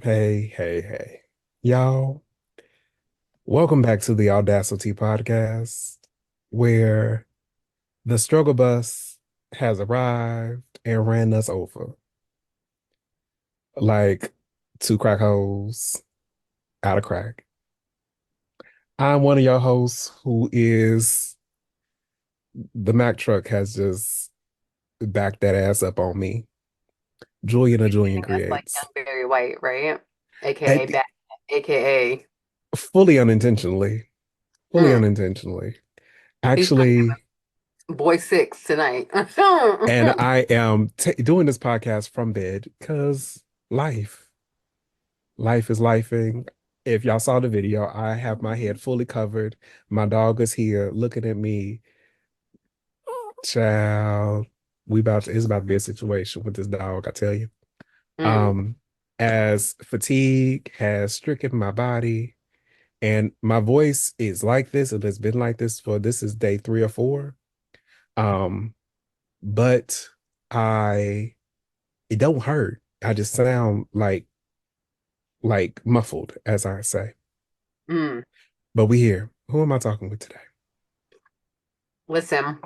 Hey, hey, hey. Y'all, welcome back to the Audacity podcast, where the struggle bus has arrived and ran us over like two crack holes out of crack. I'm one of your hosts who is the Mack truck has just backed that ass up on me. Julian of Julian That's like Creates. Young Barry White, right? AKA At, back, AKA. fully unintentionally. Fully Mm, unintentionally. he's trying to Actually, have boy six tonight. and I am doing this podcast from bed because life, life is lifing. If y'all saw the video, I have my head fully covered. My dog is here looking at me. Child, it's about to be a situation with this dog, I tell you. Mm, Um, as fatigue has stricken my body and my voice is like this, it has been like this for this is day 3 or 4. Um, but I it don't hurt. I just sound like muffled, as I say. mm. But we here. Who am I talking with today? Listen,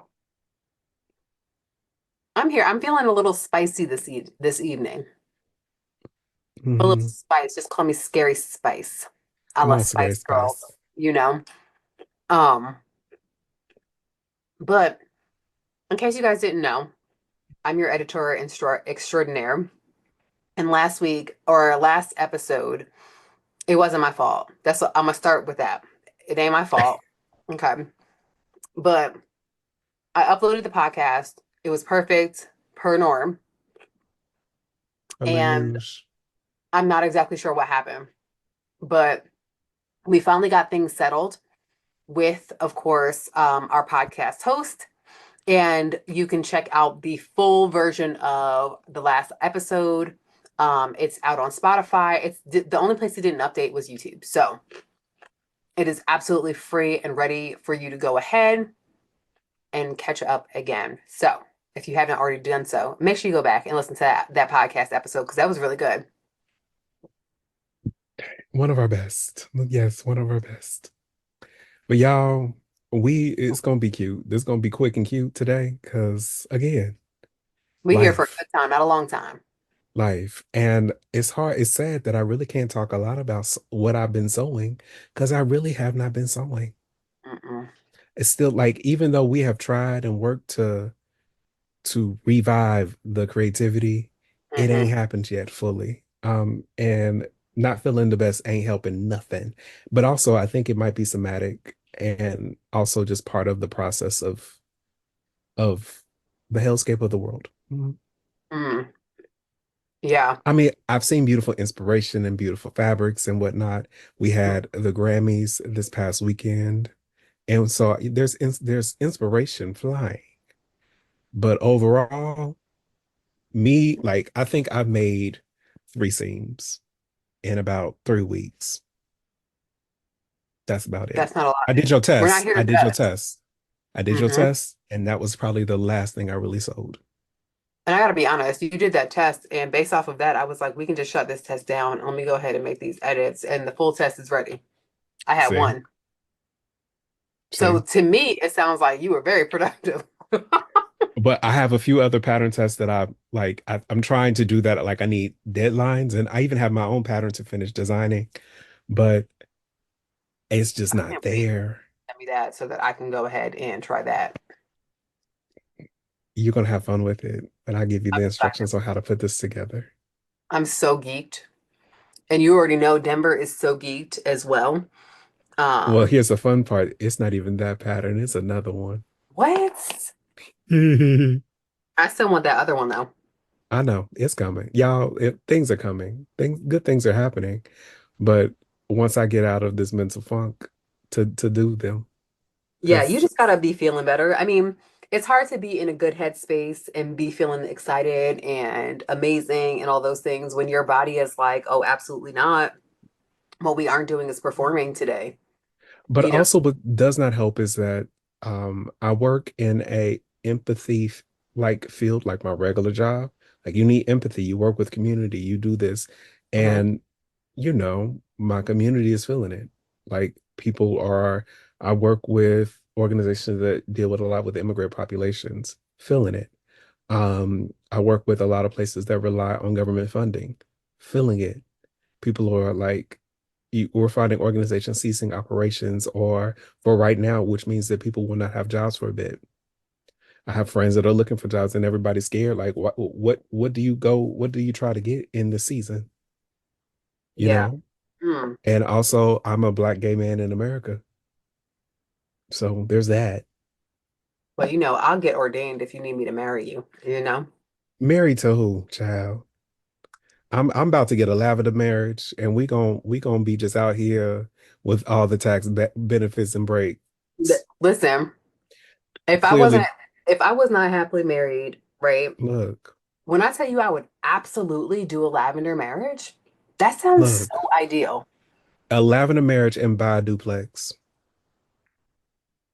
I'm here. I'm feeling a little spicy this evening. A little Hmm. spice. Just call me Scary Spice. I Come love on, Scary Spice Girls, Spice. you know. Um, but in case you guys didn't know, I'm your editor extraordinaire. And last week or last episode, it wasn't my fault. That's what I'm gonna start with that. It ain't my fault. Okay. But I uploaded the podcast. It was perfect per norm. And Hello. I'm not exactly sure what happened, but we finally got things settled with, of course, our podcast host. And you can check out the full version of the last episode. It's out on Spotify. It's the only place it didn't update was YouTube. So it is absolutely free and ready for you to go ahead and catch up again. So if you haven't already done so, make sure you go back and listen to that podcast episode because that was really good. One of our best. Yes, one of our best. But y'all, it's gonna be cute. This is gonna be quick and cute today, because again, We're here for a life, good time, not a long time. life. And it's hard, it's sad that I really can't talk a lot about what I've been sewing, because I really have not been sewing. Mm-mm. It's still like, even though we have tried and worked to revive the creativity, it ain't Mm-hmm. happened yet fully. And not feeling the best ain't helping nothing. But also I think it might be somatic and also just part of the process of the hellscape of the world. Mhm. Mm. Yeah. I mean, I've seen beautiful inspiration and beautiful fabrics and whatnot. We had the Grammys this past weekend, and so there's inspiration flying. But overall, me, like, I think I've made 3 seams in about 3 weeks. That's about it. That's not a lot. I did your We're not test. here I to did your judge. test. I did your Mm-hmm. test, and that was probably the last thing I really sold. And I gotta be honest, you did that test, and based off of that, I was like, we can just shut this test down. Let me go ahead and make these edits, and the full test is ready. I had See, one. So see. to me, it sounds like you were very productive. But I have a few other pattern tests that I'm trying to do that. Like, I need deadlines, and I even have my own pattern to finish designing, but it's just I not can't wait. there. Send me that so that I can go ahead and try that. You're gonna have fun with it, but I'll give you I'm the excited. instructions on how to put this together. I'm so geeked. And you already know Denver is so geeked as well. Well, Um, here's the fun part. It's not even that pattern. It's another one. what? I still want that other one though. I know it's coming. Y'all, things are coming. Good things are happening. But once I get out of this mental funk to do them, Yeah, you because just gotta be feeling better. I mean, it's hard to be in a good headspace and be feeling excited and amazing and all those things when your body is like, oh, absolutely not. What we aren't doing is performing today, but you know? also what does not help is that I work in a empathy like field, like my regular job. Like, you need empathy, you work with community, you do this. Hmm. And my community is feeling it. Like people are, I work with organizations that deal with a lot with immigrant populations, feeling it. I work with a lot of places that rely on government funding, feeling it. People are like, we're finding organizations ceasing operations or for right now, which means that people will not have jobs for a bit. I have friends that are looking for jobs and everybody's scared. Like, what do you go, what do you try to get in the season? You Yeah. know? Mm. And also, I'm a black gay man in America. So there's that. Well, I'll get ordained if you need me to marry you, you know? Married to who, child? I'm about to get a lavender marriage, and we gonna be just out here with all the tax benefits and breaks. Listen, if I wasn't, Clearly, if I was not happily married, right? look, When I tell you I would absolutely do a lavender marriage, that sounds so look, ideal. a lavender marriage and buy a duplex.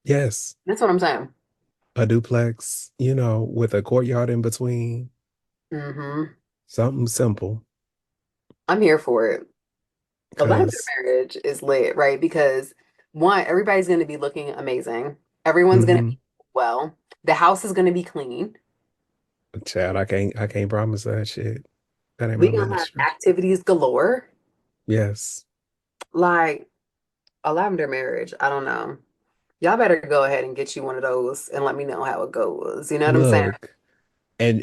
Yes, That's what I'm saying. a duplex, with a courtyard in between. Hmm. Something simple. I'm here for it. A lavender Cause, marriage is lit, right? Because one, everybody's going to be looking amazing. Everyone's going to mm-hmm. be well. The house is going to be clean. Chad, I can't promise that shit. That ain't We my gonna have ministry. activities galore. Yes. Like a lavender marriage. I don't know. Y'all better go ahead and get you one of those and let me know how it goes. You know what I'm saying? Look,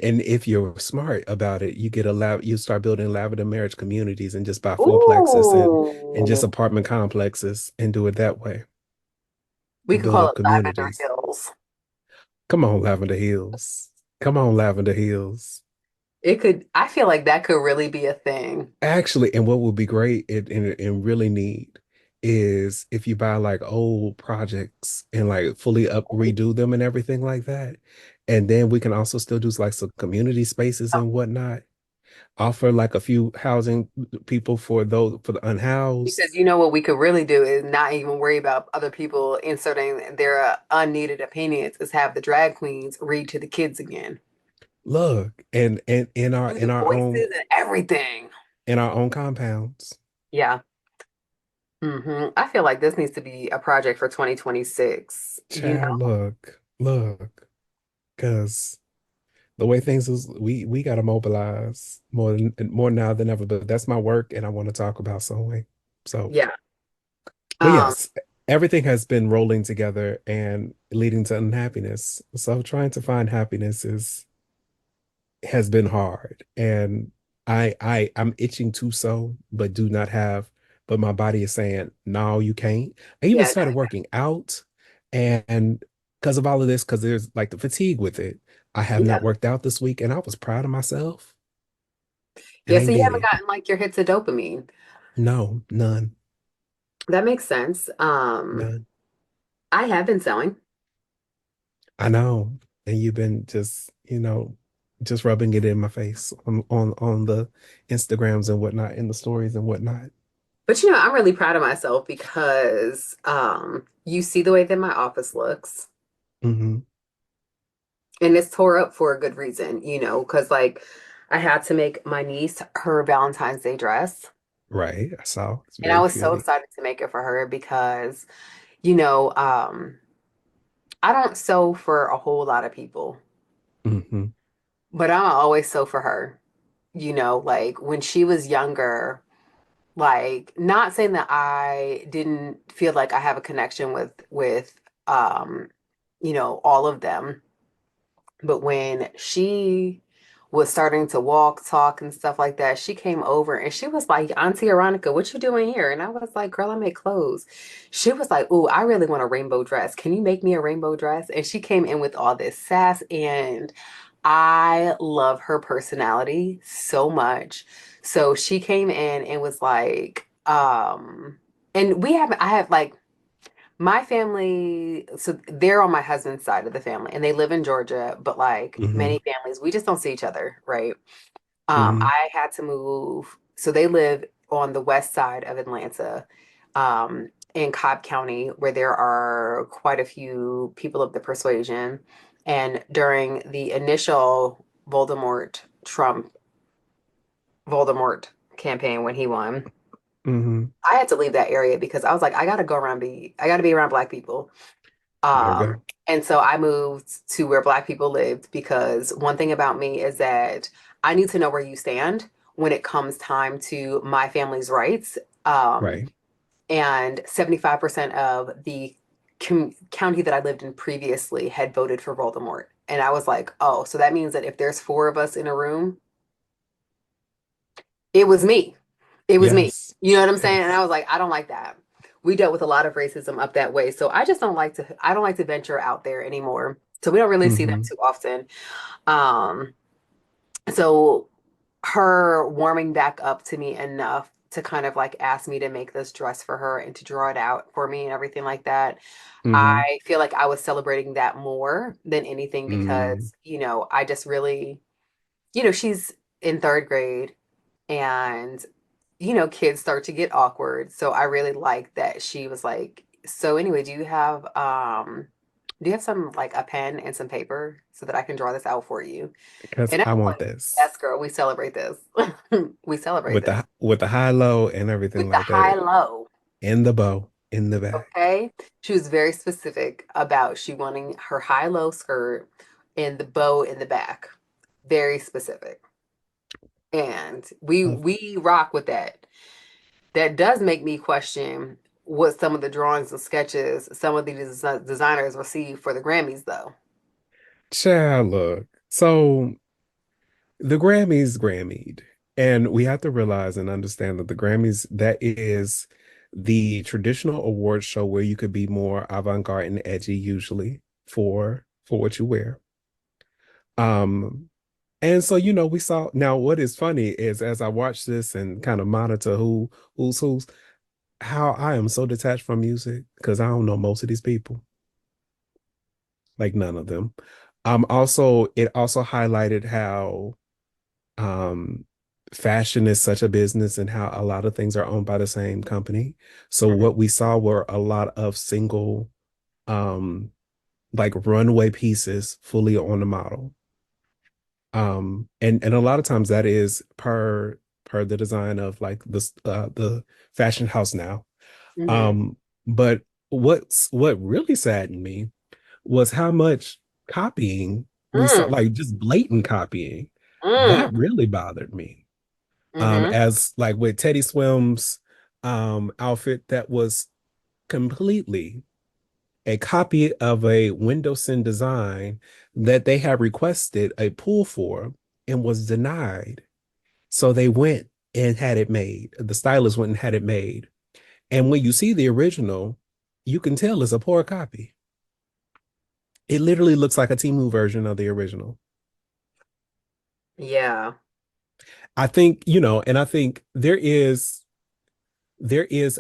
and if you're smart about it, you start building lavender marriage communities and just buy fourplexes and just Ooh. apartment complexes and do it that way We and could build call up it Lavender communities. Hills. Come on, Lavender Hills. Come on, Lavender Hills. I feel like that could really be a thing. Actually, and what would be great and really neat is if you buy like old projects and like fully up redo them and everything like that. And then we can also still do like some community spaces and whatnot. Offer like a few housing people for the unhoused. Because you know what we could really do is not even worry about other people inserting their unneeded opinions, is have the drag queens read to the kids again. Look, and in our Do the voices and everything. compounds. Yeah. I feel like this needs to be a project for 2026. Child, look, because the way things is, we gotta mobilize more now than ever. But that's my work, and I want to talk about sewing. So, Yeah. but Um, yes, everything has been rolling together and leading to unhappiness. So trying to find happiness is has been hard, and I'm itching to sew, but do not have. But my body is saying, no, you can't. I even yeah, no, started working out, and because of all of this, because there's like the fatigue with it, I have yeah. not worked out this week, and I was proud of myself, and Yeah, I so ain't you did haven't it. gotten like your hits of dopamine. No, none, That makes sense. none. I have been sewing. I know, and you've been just rubbing it in my face on the Instagrams and whatnot, in the stories and whatnot. But I'm really proud of myself because you see the way that my office looks, Hmm. and it's tore up for a good reason, because like I had to make my niece her Valentine's Day dress. Right. I saw. It's And I very was so pretty. excited to make it for her because, you know, um, I don't sew for a whole lot of people, Hmm. but I always sew for her. Like when she was younger, like not saying that I didn't feel like I have a connection with um, all of them. But when she was starting to walk, talk, and stuff like that, she came over and she was like, Auntie Aaronica, what you doing here? And I was like, girl, I make clothes. She was like, ooh, I really want a rainbow dress. Can you make me a rainbow dress? And she came in with all this sass, and I love her personality so much. So she came in and was like, and I have like my family, so they're on my husband's side of the family, and they live in Georgia, but like Hmm. many families, we just don't see each other, right? Hmm. I had to move, so they live on the west side of Atlanta, in Cobb County, where there are quite a few people of the persuasion. And during the initial Voldemort campaign when he won, Mm-hmm. I had to leave that area because I was like, I gotta be around Black people. There we Um, go. and so I moved to where Black people lived because one thing about me is that I need to know where you stand when it comes time to my family's rights. Right. And 75% of the county that I lived in previously had voted for Voldemort. And I was like, oh, so that means that if there's four of us in a room, it was me. It was me. Yes. You know what I'm saying? And I Yes. was like, I don't like that. We dealt with a lot of racism up that way. So I don't like to venture out there anymore. So we don't really see them Mm-hmm. too often. Um, so her warming back up to me enough to kind of like ask me to make this dress for her and to draw it out for me and everything like that. Mm-hmm. I feel like I was celebrating that more than anything Mm-hmm. because, I just really, she's in third grade and, kids start to get awkward. So I really like that she was like, so anyway, do you have some like a pen and some paper so that I can draw this out for you? Because And I I was want like, this yes, girl, we celebrate this. We celebrate this with the high low and with everything the like high that low. in the bow in the back. Okay. She was very specific about she wanting her high low skirt and the bow in the back. Very specific. And Oh, we rock with that. That does make me question what some of the drawings and sketches some of these designers received for the Grammys though. child, look. So the Grammys Grammyed. And we have to realize and understand that the Grammys, that is the traditional award show where you could be more avant-garde and edgy, usually for what you wear. Um, and so we saw now what is funny is as I watch this and kind of monitor who's how I am so detached from music because I don't know most of these people, like none of them. Also it also highlighted how um fashion is such a business and how a lot of things are owned by the same company. So Mhm. what we saw were a lot of single um like runway pieces fully on the model. And a lot of times that is per the design of like the fashion house now. Mhm. Um but what really saddened me was how much copying we saw, Mm. like just blatant copying. Mm. That really bothered me. Mhm. As like with Teddy Swim's outfit that was completely a copy of a Windowson design that they had requested a pull for and was denied. So they went and had it made. The stylist went and had it made. And when you see the original, you can tell it's a poor copy. It literally looks like a Temu version of the original. Yeah. I think, and I think there is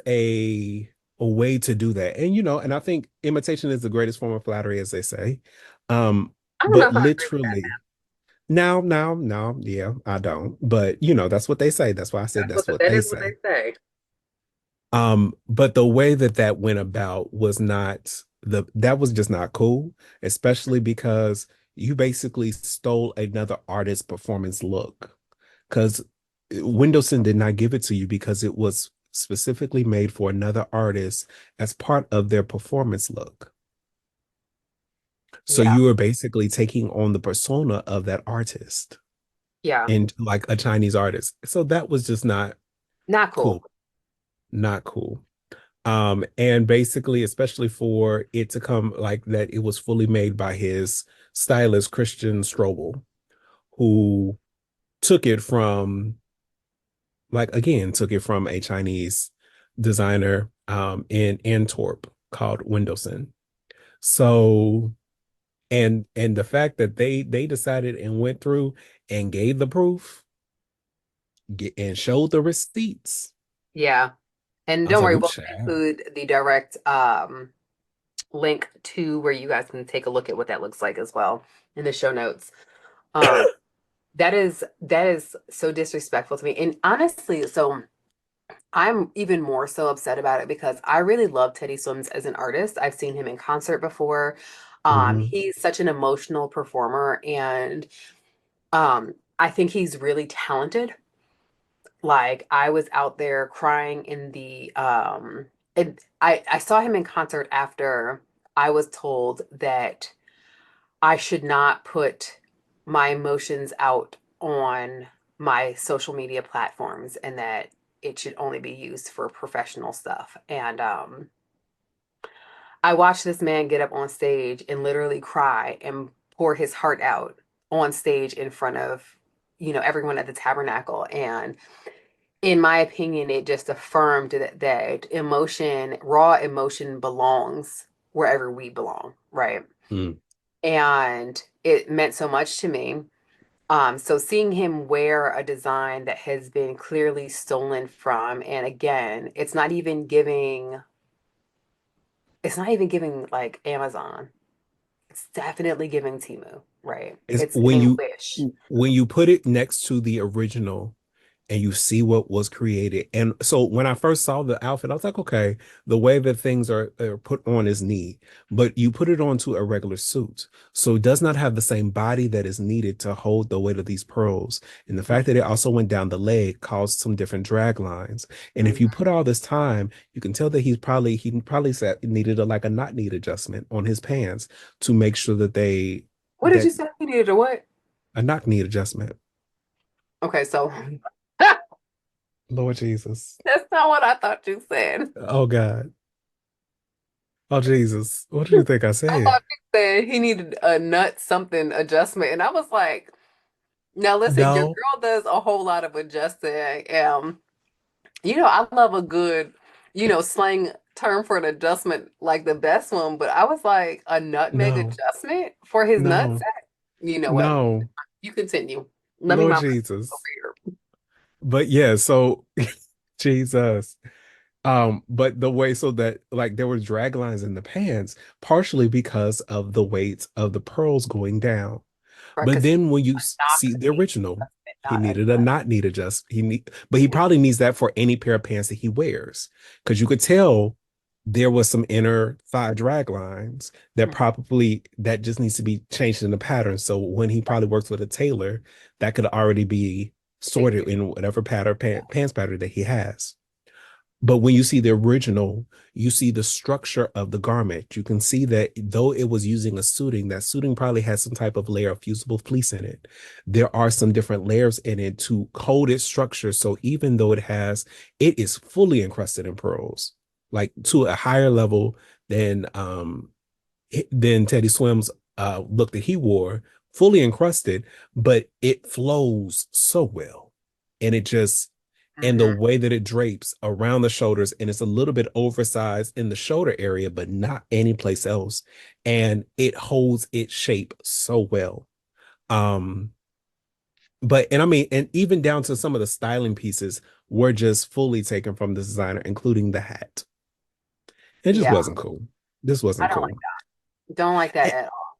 a way to do that. And and I think imitation is the greatest form of flattery, as they say. I don't know But if I agree with that. literally, now, yeah, I don't. But that's what they say. That's why I said that's what That they is what they say. say. But the way that that went about was not that was just not cool, especially because you basically stole another artist's performance look. Because Windowson did not give it to you because it was specifically made for another artist as part of their performance look. So Yeah. you are basically taking on the persona of that artist Yeah. and like a Chinese artist. So that was just not Not cool. cool. Not cool. And basically, especially for it to come like that, it was fully made by his stylist, Christian Strobel, who took it from like again, took it from a Chinese designer in Antwerp called Windowson. So and the fact that they decided and went through and gave the proof and showed the receipts. Yeah. And I was don't like, worry, ooh, we'll child. include the direct link to where you guys can take a look at what that looks like as well in the show notes. Um, that is so disrespectful to me. And honestly, so I'm even more so upset about it because I really love Teddy Swims as an artist. I've seen him in concert before. Mhm. He's such an emotional performer and I think he's really talented. Like I was out there crying in the and I saw him in concert after I was told that I should not put my emotions out on my social media platforms and that it should only be used for professional stuff. And I watched this man get up on stage and literally cry and pour his heart out on stage in front of, everyone at the tabernacle. And in my opinion, it just affirmed that emotion, raw emotion belongs wherever we belong, right? Mm. And it meant so much to me. So seeing him wear a design that has been clearly stolen from, and again, it's not even giving like Amazon. It's definitely giving Temu, right? Is It's giving Wish. when you put it next to the original and you see what was created. And so when I first saw the outfit, I was like, okay, the way that things are put on is neat, but you put it onto a regular suit. So it does not have the same body that is needed to hold the weight of these pearls. And the fact that it also went down the leg caused some different drag lines. And if you Mhm. put all this time, you can tell that he probably said needed like a knot need adjustment on his pants to make sure that What did that you say? You needed a what? a knock need adjustment. Okay, so Lord Jesus. that's not what I thought you said. Oh God. Oh Jesus. What did you think I I said? thought you said he needed a nut something adjustment, and I was like, now listen, your No, girl does a whole lot of adjusting. I love a good, slang term for an adjustment, like the best one, but I was like, a nutmeg no, adjustment for his nuts? no, You know what? no. You continue. Let me Lord mind myself Jesus. over here. But yeah, so Jesus. But the way so that like there were drag lines in the pants, partially because of the weight of the pearls going down. Right, But because he then when you knock see the original, adjustment, he not a needed a nut. not need adjust. But he probably needs that for any pair of pants that he wears, because you could tell there was some inner thigh drag lines that just needs to be changed in the pattern. So when he probably works with a tailor, that could already be sorted Figured. in whatever pants pattern that he has. But when you see the original, you see the structure of the garment. You can see that though it was using a suiting, that suiting probably has some type of layer of fusible fleece in it. There are some different layers in it to hold its structure. So even though it is fully encrusted in pearls, like to a higher level than Teddy Swim's look that he wore, fully encrusted, but it flows so well. And it just and the Hmm. way that it drapes around the shoulders, and it's a little bit oversized in the shoulder area, but not anyplace else. And it holds its shape so well. Um, and I mean, and even down to some of the styling pieces were just fully taken from the designer, including the hat. It just Yeah, wasn't cool. This I wasn't don't like cool. that. Don't like that A- at all.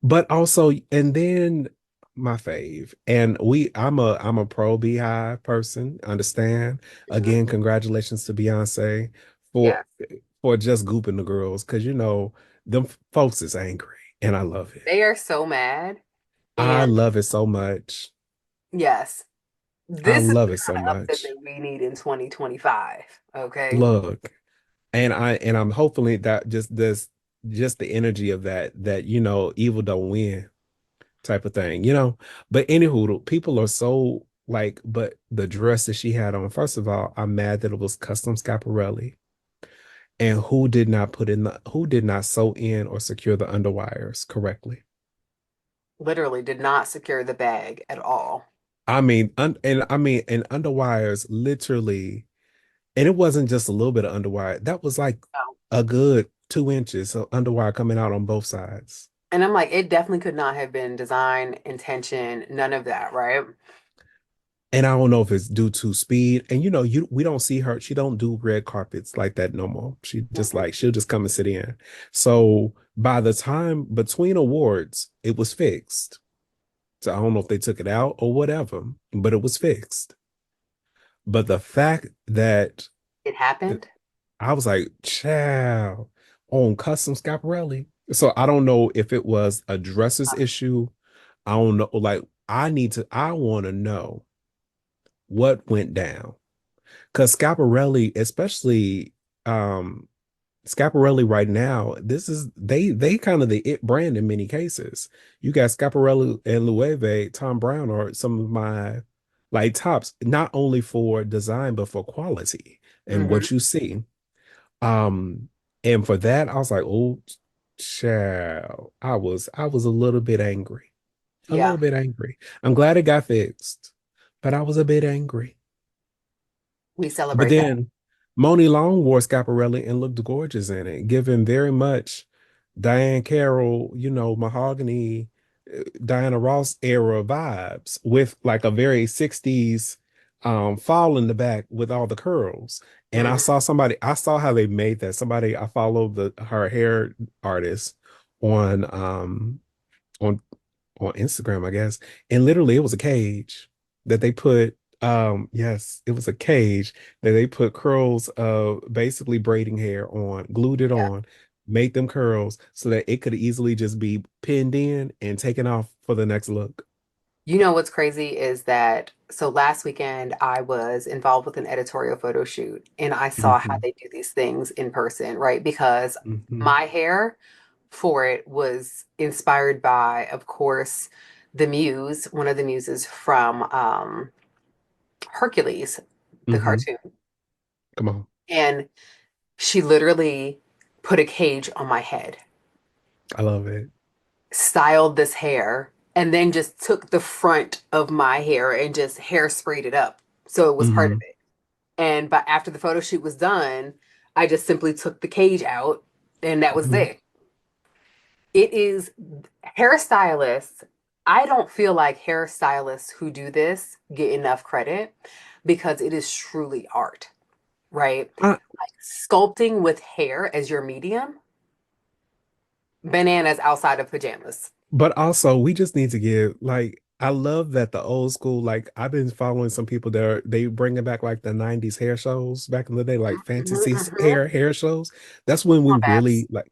But also, and then my fave, and I'm a pro Beehive person. Understand? Mhm. Again, congratulations to Beyonce for Yes, for just gooping the girls, because them folks is angry, and I love it. they are so mad. I And love it so much. yes, I this is the love it so kind of upset much. that we need in 2025. Okay. Look, I'm hopefully that just the energy of that evil don't win type of thing, But anywho, people are so like, but the dress that she had on, first of all, I'm mad that it was custom Scaparelli. And who did not sew in or secure the underwires correctly? Literally did not secure the bag at all. And underwires literally, and it wasn't just a little bit of underwire. That was like No. a good 2 inches of underwire coming out on both sides. And I'm like, it definitely could not have been design, intention, none of that, right? And I don't know if it's due to speed. And we don't see her. She don't do red carpets like that no more. Mhm. She'll just come and sit in. So by the time between awards, it was fixed. So I don't know if they took it out or whatever, but it was fixed. But the fact that It happened. I was like, child, on custom Scaparelli. So I don't know if it was a dresser's issue. I don't know. Like, I want to know what went down. Because Scaparelli, especially um Scaparelli right now, this is they kind of the it brand in many cases. You got Scaparelli and Loewe, Tom Brown are some of my like tops, not only for design but for quality and Hmm. what you see. Um, and for that, I was like, oh, child, I was a little bit angry, a Yeah, little bit angry. I'm glad it got fixed, but I was a bit angry. we But celebrate that. then Moni Long wore Scaparelli and looked gorgeous in it, giving very much Diane Carroll, mahogany, Diana Ross era vibes with like a very 60s fall in the back with all the curls. And Hmm. I saw how they made that. Somebody I followed her hair artist on on on Instagram, I guess. And literally it was a cage that they put yes, it was a cage that they put curls of basically braiding hair on, glued it Yeah. on, made them curls so that it could easily just be pinned in and taken off for the next look. You know what's crazy is that so last weekend I was involved with an editorial photo shoot and I saw how Hmm. they do these things in person, right? Because Hmm. my hair for it was inspired by, of course, the muse, one of the muses from Hercules, the Hmm. cartoon. Come on. And she literally put a cage on my head, I love it. styled this hair, and then just took the front of my hair and just hairsprayed it up. So it was part of Hmm. it. And but after the photo shoot was done, I just simply took the cage out and that was Hmm. it. It is hairstylists. I don't feel like hairstylists who do this get enough credit because it is truly art, right? Like sculpting with hair as your medium, bananas outside of pajamas. But also, we just need to give like I love that the old school like I've been following some people that they bringing back like the 90s hair shows back in the day like Mhm, fantasy mhm. hair shows. That's when Come we on, really Babs. like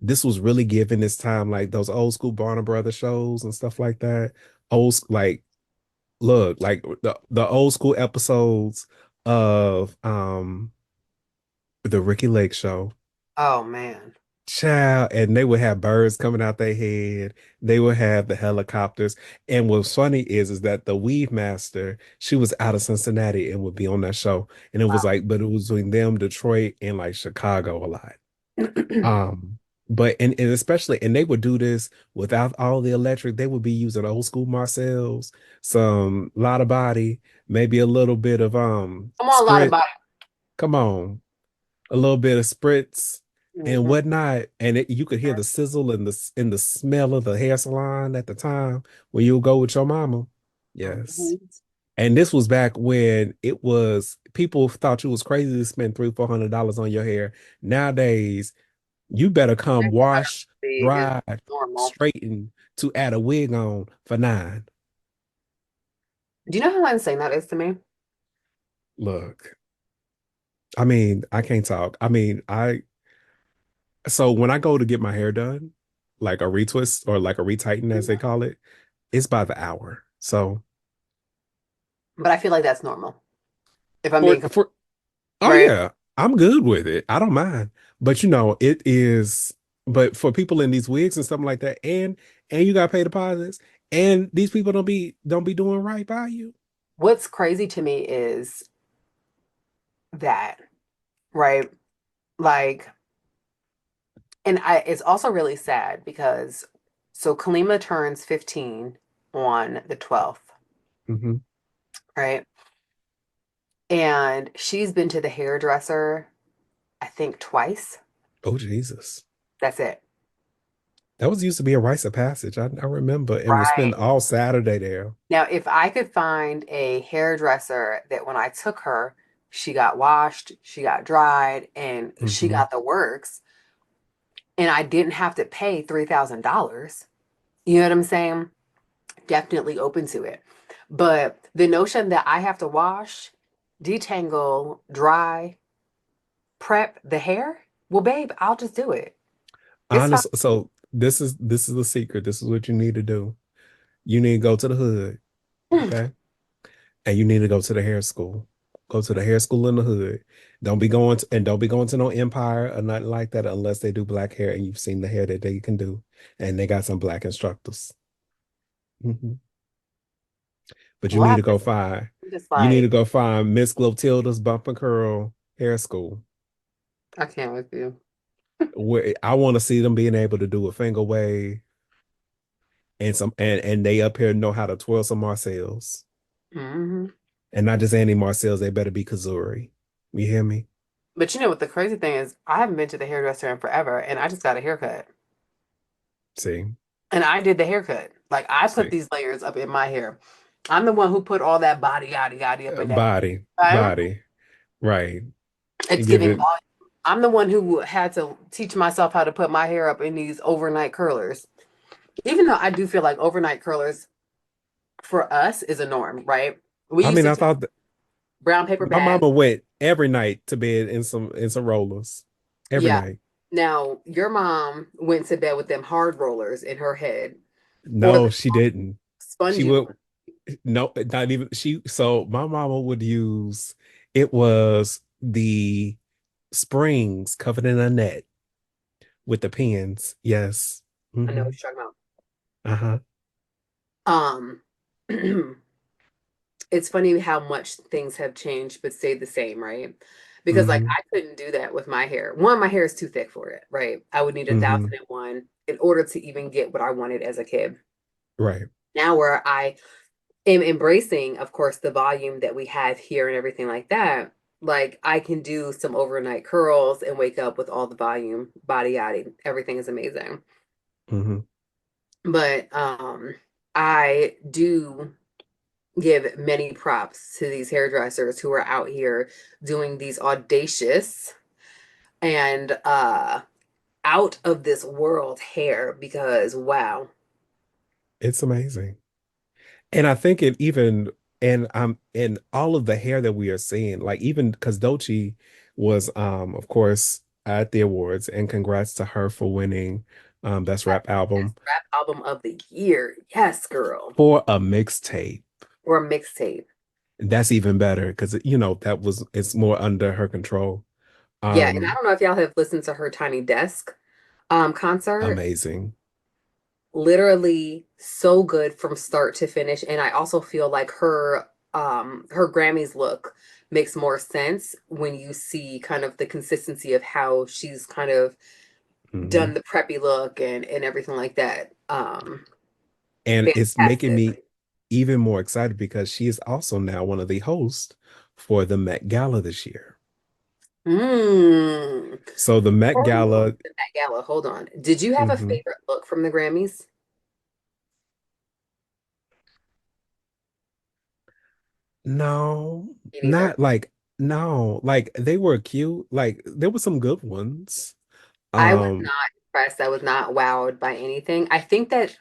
this was really given this time like those old school Barner Brothers shows and stuff like that. Like look like the old school episodes of the Ricky Lake show. Oh man. Child, and they would have birds coming out their head. They would have the helicopters. And what's funny is that the weave master, she was out of Cincinnati and would be on that show. And it was Wow. like, but it was between them, Detroit, and like Chicago a lot. But and especially and they would do this without all the electric. They would be using old school Marcells, some lot of body, maybe a little bit of Come on, a lot sprit. about Come on, a little bit of spritz it. and Hmm. whatnot, and you could hear the sizzle and the smell of the hair salon at the time when you would go with your mama. Yes, Hmm. and this was back when it was people thought you was crazy to spend $300-400 on your hair. Nowadays, you better come wash, Is dry, normal. straighten to add a wig on for 9. Do you know how insane that is to me? Look, I mean, I can't talk. I mean, I so when I go to get my hair done, like a retwist or like a retighten as they Mhm. call it, it's by the hour. So But I feel like that's normal. If I'm for being for oh right. yeah, I'm good with it. I don't mind. But it is but for people in these wigs and stuff like that, and you gotta pay deposits, and these people don't be doing right by you. What's crazy to me is that, right? Like, and it's also really sad because so Kalima turns 15 on the 12th, Hmm. right? And she's been to the hairdresser, I think twice. Oh Jesus. That's it. That was used to be a rites of passage. I remember and would spend Right. all Saturday there. Now, if I could find a hairdresser that when I took her, she got washed, she got dried, and she Hmm. got the works, and I didn't have to pay $3,000, you know what I'm saying? Definitely open to it. But the notion that I have to wash, detangle, dry, prep the hair, well, babe, I'll just do it. It's fine. Honest, so this is the secret. This is what you need to do. You need to go to the hood. Okay. And you need to go to the hair school. Go to the hair school in the hood. Don't be going to no Empire or nothing like that unless they do black hair and you've seen the hair that they can do. And they got some black instructors. Mhm. But Well, I have to, I'm just you need to like, go find Miss Clotilda's Bump and Curl Hair School. I can't with you. Where I want to see them being able to do a finger wave and and they up here know how to twirl some Marcells. Hmm. And not just any Marcells, they better be Kazuri. You hear me? But you know what the crazy thing is? I haven't been to the hairdresser in forever, and I just got a haircut. See, And I did the haircut. Like I put see. these layers up in my hair. I'm the one who put all that body yada yada up in that. Right? Body, right. It's Give giving it. volume. I'm the one who had to teach myself how to put my hair up in these overnight curlers. Even though I do feel like overnight curlers for us is a norm, right? We I used mean, to I take thought that brown paper my bags. mama went every night to bed in some rollers. Every Yeah. night. Now, your mom went to bed with them hard rollers in her head or No, the she didn't. She spongy would one. no, not even she. So my mama would use it was the springs covered in a net with the pins. Yes. I know Hmm. what you're talking Uh-huh. about. It's funny how much things have changed but stayed the same, right? Because like Hmm. I couldn't do that with my hair. One, my hair is too thick for it, right? I would need a thousand Hmm. and one in order to even get what I wanted as a kid. Right. Now where I am embracing, of course, the volume that we have here and everything like that, like I can do some overnight curls and wake up with all the volume, body yaddy. Everything is amazing. Hmm. But I do give many props to these hairdressers who are out here doing these audacious and out of this world hair because wow. It's amazing. And I think it even and all of the hair that we are seeing, like even because Doechii was of course at the awards, and congrats to her for winning best rap Best album rap album of the year. Yes, girl. for a mixtape. Or a mixtape. That's even better because you know that was it's more under her control. Yeah, and I Um don't know if y'all have listened to her Tiny Desk concert. Amazing. Literally so good from start to finish. And I also feel like her Grammys look makes more sense when you see kind of the consistency of how she's kind of Hmm. done the preppy look and everything like that. And it's making Fantastic. me even more excited because she is also now one of the hosts for the Met Gala this year. Mm. So the Met Before we move on Gala, to that gala, hold on. Did you have a mhm. favorite look from the Grammys? No, Me neither. not like no, like they were cute. Like there were some good ones. I was Um, not impressed. I was not wowed by anything. I think that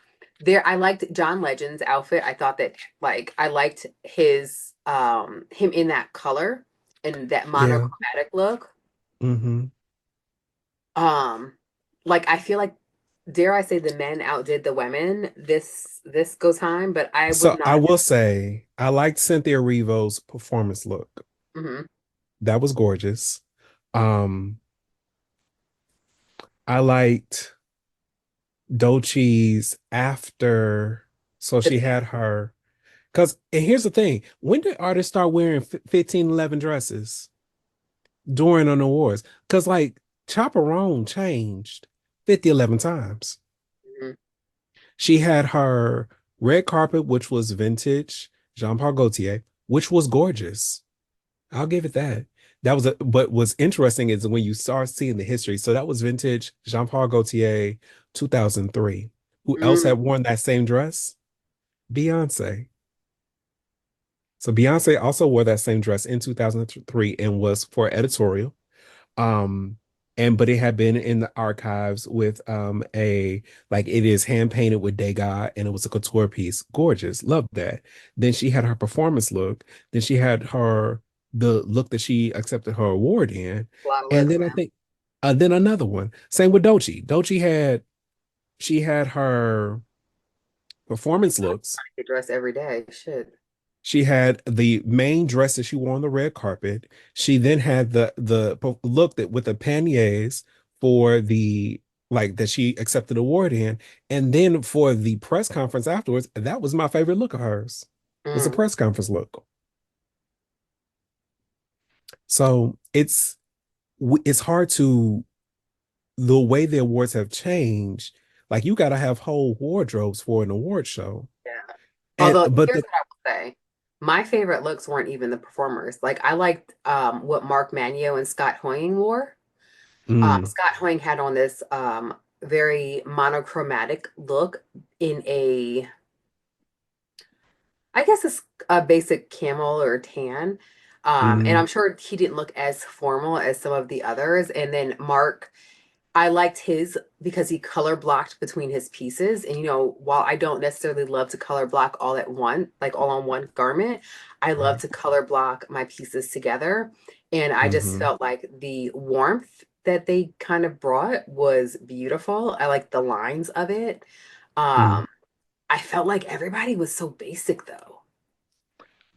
I liked John Legend's outfit. I thought that like I liked his him in that color and that yeah. monochromatic look. Hmm. Um like I feel like dare I say the men outdid the women this go time, but I was So not I a will say I liked Cynthia Erivo's performance look. mhm. That was gorgeous. Um, I liked Dochi's after. So The she had her because and here's the thing: when did artists start wearing 1511 dresses during an awards? Because like Chaperone changed 5011 times. mhm. She had her red carpet, which was vintage Jean Paul Gaultier, which was gorgeous. I'll give it that. That was but what's interesting is when you start seeing the history. So that was vintage Jean Paul Gaultier 2003. Who else Mm, had worn that same dress? Beyonce. So Beyonce also wore that same dress in 2003 and was for editorial. Um, and but it had been in the archives with a like it is hand painted with Degas and it was a couture piece. Gorgeous. Loved that. Then she had her performance look. Then she had her the look that she accepted her award in. a lot of And looks, then I man. think then another one. Same with Doechii. Doechii had she had her performance looks. I get dressed every day. Shit. She had the main dress that she wore on the red carpet. She then had the look that with the panniers for the like that she accepted the award in. And then for the press conference afterwards, that was my favorite look of hers. Was the Mm. press conference look. So it's hard to the way the awards have changed. Like you got to have whole wardrobes for an award show. Yeah. And Although but here's the what I will say. My favorite looks weren't even the performers. Like I liked what Mark Manio and Scott Hoying wore. mm, Scott Hoying had on this very monochromatic look in a, I guess it's a basic camel or tan. And mm, I'm sure he didn't look as formal as some of the others. And then Mark, I liked his because he color blocked between his pieces. And while I don't necessarily love to color block all at one, like all on one garment, I love right. to color block my pieces together. And I just Hmm. felt like the warmth that they kind of brought was beautiful. I like the lines of it. Mm. Um, I felt like everybody was so basic though.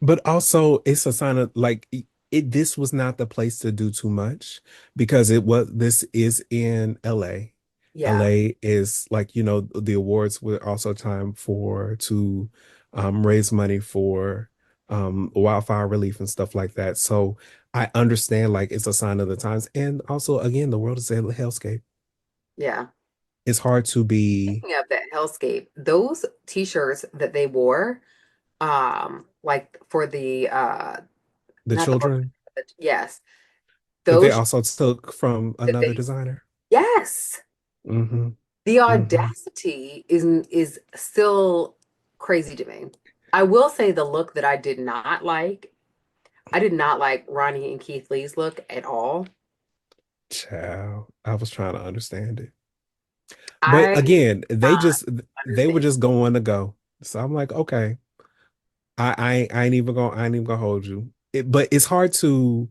But also, it's a sign of like this was not the place to do too much because this is in LA. Yeah, LA is like, the awards were also time for to raise money for wildfire relief and stuff like that. So I understand like it's a sign of the times. And also, again, the world is a hellscape. yeah. It's hard to be Speaking of that hellscape, those t-shirts that they wore, like for the the not the children yes, that they those also took from that another they designer. yes, Hmm. the Hmm. audacity is still crazy to me. I will say the look that I did not like Ronnie and Keith Lee's look at all. Child, I was trying to understand it. But I again, not they were understand. just going to go. So I'm like, okay, I ain't even gonna hold you. But it's hard to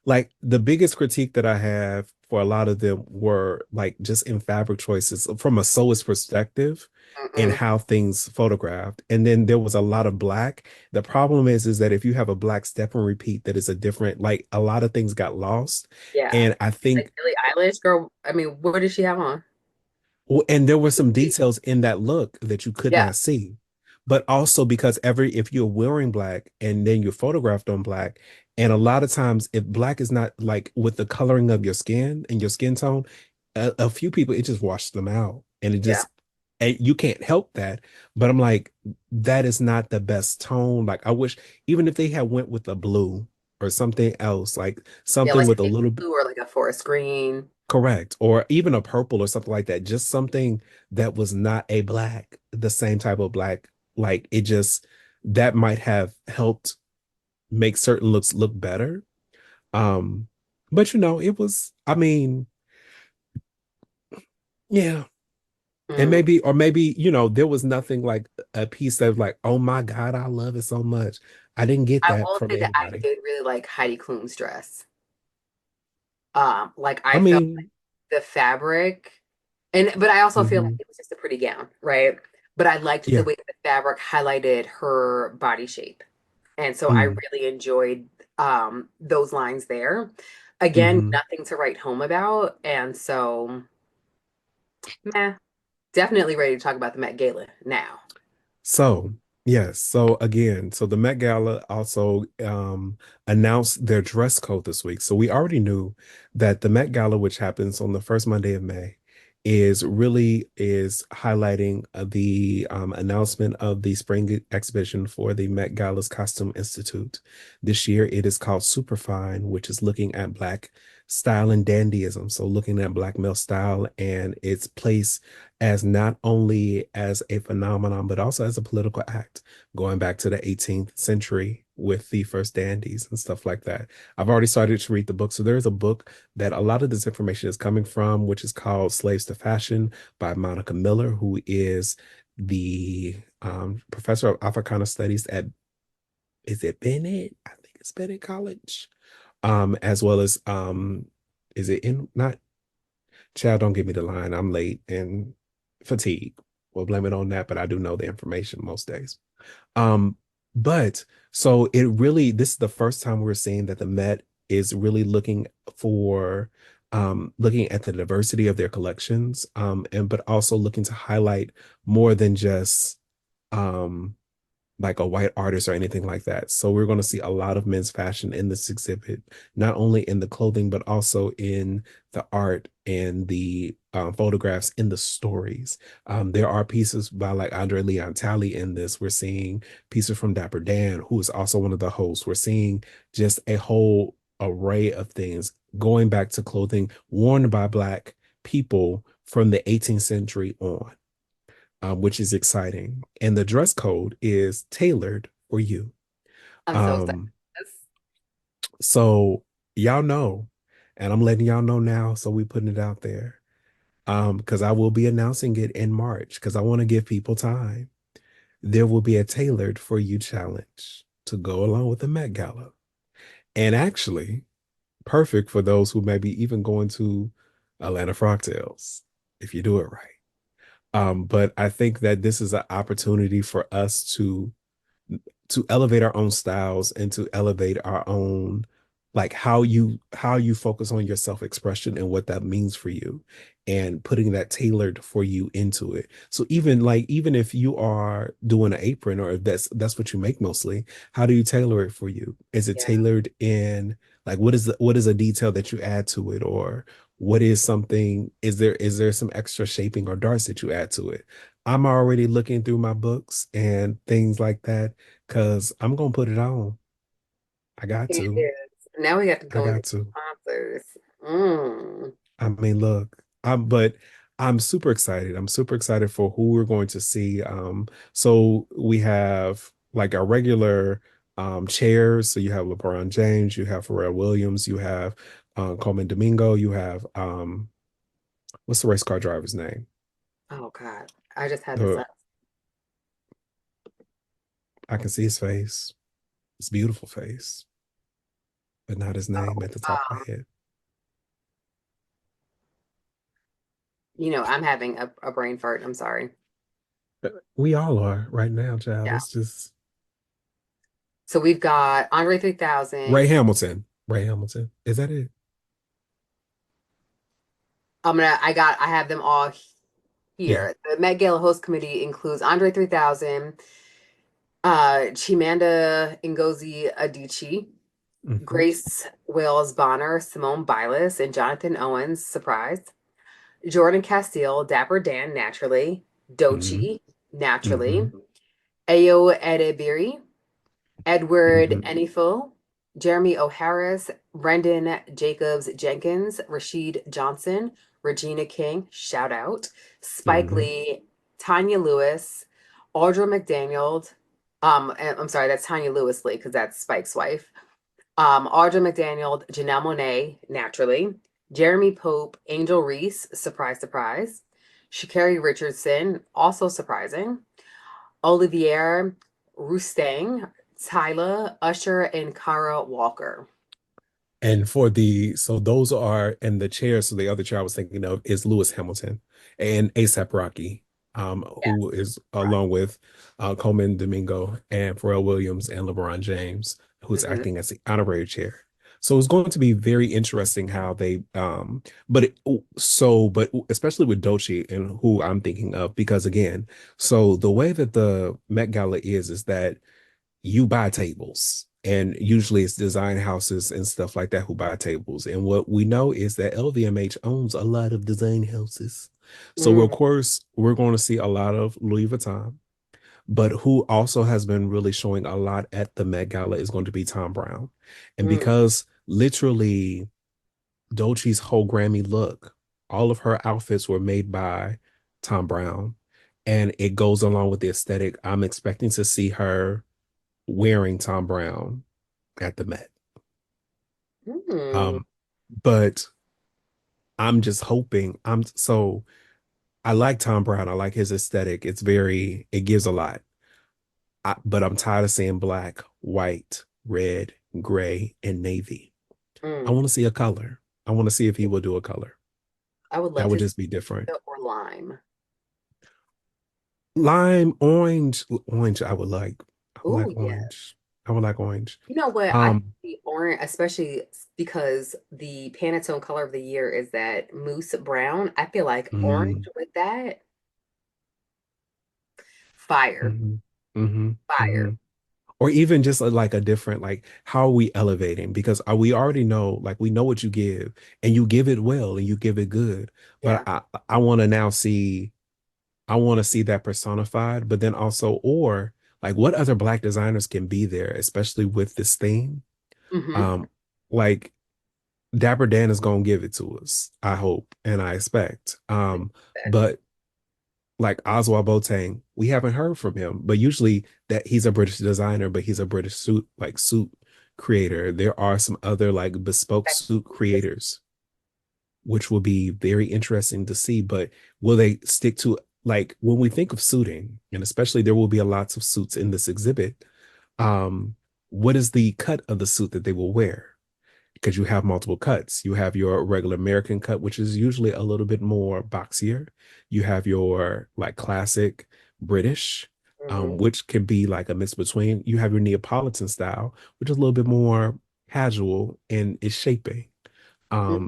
like the biggest critique that I have for a lot of them were like just in fabric choices from a sewist perspective and Mm-mm. how things photographed. And then there was a lot of black. The problem is that if you have a black step and repeat, that is a different, like a lot of things got lost. Yeah. And I Like think Billie Eilish, girl. I mean, what did she have on? well, and there were some details in that look that you could Yeah, not see. But also because if you're wearing black and then you're photographed on black, and a lot of times if black is not like with the coloring of your skin and your skin tone, a few people it just washes them out. And it yeah. just and you can't help that. But I'm like, that is not the best tone. Like I wish even if they had went with a blue or something else, like Yeah, something like with a a navy little. blue or like a forest green. Correct. Or even a purple or something like that. Just something that was not a black, the same type of black. Like it just that might have helped make certain looks look better. Um, but it was, I mean, yeah. And Mm. maybe, there was nothing like a piece that was like, oh my God, I love it so much. I didn't get I that will from say that I anybody. did really like Heidi Klum's dress. Like I I felt mean, the fabric, but I also feel like mhm, it was just a pretty gown, right? But I liked the yeah. way the fabric highlighted her body shape. And so I Mm, really enjoyed those lines there. Again, mhm. nothing to write home about. And so, meh, definitely ready to talk about the Met Gala now. So, yes. So again, so the Met Gala also announced their dress code this week. So we already knew that the Met Gala, which happens on the first Monday of May, is highlighting the announcement of the spring exhibition for the Met Gala's Costume Institute. This year, it is called Superfine, which is looking at Black style and dandyism. So looking at Black male style and its place as not only as a phenomenon, but also as a political act, going back to the 18th century with the first dandies and stuff like that. I've already started to read the book. So there's a book that a lot of this information is coming from, which is called Slaves to Fashion by Monica Miller, who is the professor of Africana Studies at, is it Bennett? I think it's Bennett College. As well as, is it in, not Child, don't give me the line. I'm late and fatigue. We'll blame it on that, but I do know the information most days. Um, But so it really, this is the first time we're seeing that the Met is really for looking at the diversity of their collections, and but also looking to highlight more than just um like a white artist or anything like that. So we're going to see a lot of men's fashion in this exhibit, not only in the clothing, but also in the art and the photographs in the stories. There are pieces by like Andre Leon Talley in this. We're seeing pieces from Dapper Dan, who is also one of the hosts. We're seeing just a whole array of things going back to clothing worn by Black people from the 18th century on, which is exciting. And the dress code is tailored for you. I'm so excited. Um, so y'all know, and I'm letting y'all know now, so we putting it out there. Because I will be announcing it in March because I want to give people time. There will be a tailored for you challenge to go along with the Met Gala. And actually, perfect for those who may be even going to Atlanta Frogtails if you do it right. But I think that this is an opportunity for us to elevate our own styles and to elevate our own, like how you focus on your self-expression and what that means for you, and putting that tailored for you into it. So even if you are doing an apron, or if that's what you make mostly, how do you tailor it for you? Is it Yeah. tailored in, like, what is a detail that you add to it, or what is something, is there some extra shaping or darts that you add to it? I'm already looking through my books and things like that because I'm gonna put it on. I got It to. is. Now we have to I go into got to. sponsors. Mm. I mean, look, but I'm super excited. I'm super excited for who we're going to see. So we have like our regular chairs. So you have LeBron James, you have Pharrell Williams, you have Coleman Domingo, you have what's the race car driver's name? Oh God. I just had this The up. I can see his face. His beautiful face, but not his name Oh, at the top of my head. I'm having a brain fart. I'm sorry. We all are right now, child. Yeah. It's just So we've got Andre 3000. Ray Hamilton. Ray Hamilton. Is that it? I have them all Yeah. here. The Met Gala host committee includes Andre 3000, Chimamanda Ngozi Adichie, Hmm. Grace Wales Bonner, Simone Biles, and Jonathan Owens, surprise. Jordan Castile, Dapper Dan, naturally. Hmm. Dochi, naturally. Hmm. Ayo Edebiri, Edward Hmm. Enifo, Jeremy O'Harris, Brendan Jacobs Jenkins, Rashid Johnson, Regina King, shout out, Spike Hmm. Lee, Tanya Lewis, Audra McDaniel. I'm sorry, that's Tanya Lewis Lee because that's Spike's wife. Audra McDaniel, Janelle Monáe, naturally. Jeremy Pope, Angel Reese, surprise, surprise. Sha'Carri Richardson, also surprising. Olivier Roustang, Tyla, Usher, and Kara Walker. And so those are, and the chair, so the other chair I was thinking of is Lewis Hamilton and ASAP Rocky, Yeah. who is along with Coleman Domingo and Pharrell Williams and LeBron James, who's Mhm. acting as the honorary chair. So it's going to be very interesting how they, but especially with Doechii and who I'm thinking of, because again, so the way that the Met Gala is that you buy tables, and usually it's design houses and stuff like that who buy tables, and what we know is that LVMH owns a lot of design houses. So of Mm, course we're going to see a lot of Louis Vuitton, but who also has been really showing a lot at the Met Gala is going to be Tom Brown. And mm, because literally Dolce's whole Grammy look, all of her outfits were made by Tom Brown, and it goes along with the aesthetic, I'm expecting to see her wearing Tom Brown at the Met. mm, Um, but I'm just hoping. I like Tom Brown. I like his aesthetic. It gives a lot. But I'm tired of seeing black, white, red, gray, and navy. I mm. want to see a color. I want to see if he will do a color. I would love That would to see just be different. the or lime. Lime, orange, orange. I would like. I would Oh, like yeah. orange. I would like orange. You know what? I think Um, the orange, especially because the Pantone color of the year is that mousse brown. I feel like orange mm, with that, fire, hmm hmm hmm fire. Or even just like a different, like, how are we elevating? Because we already know, like, we know what you give, and you give it well, and you give it good. But Yeah. I want to now see, I want to see that personified, but then also, or like, what other Black designers can be there, especially with this theme. Mm-hmm. Um, like Dapper Dan is gonna give it to us, I hope and I expect. But like Oswald Boateng, we haven't heard from him. But usually that he's a British designer, but he's a British suit creator. There are some other like bespoke suit creators, which will be very interesting to see. But will they stick to, like, when we think of suiting, and especially there will be a lots of suits in this exhibit, what is the cut of the suit that they will wear? Because you have multiple cuts. You have your regular American cut, which is usually a little bit more boxier. You have your like classic British, Mm-hmm. which can be like a mix between. You have your Neapolitan style, which is a little bit more casual in its shaping.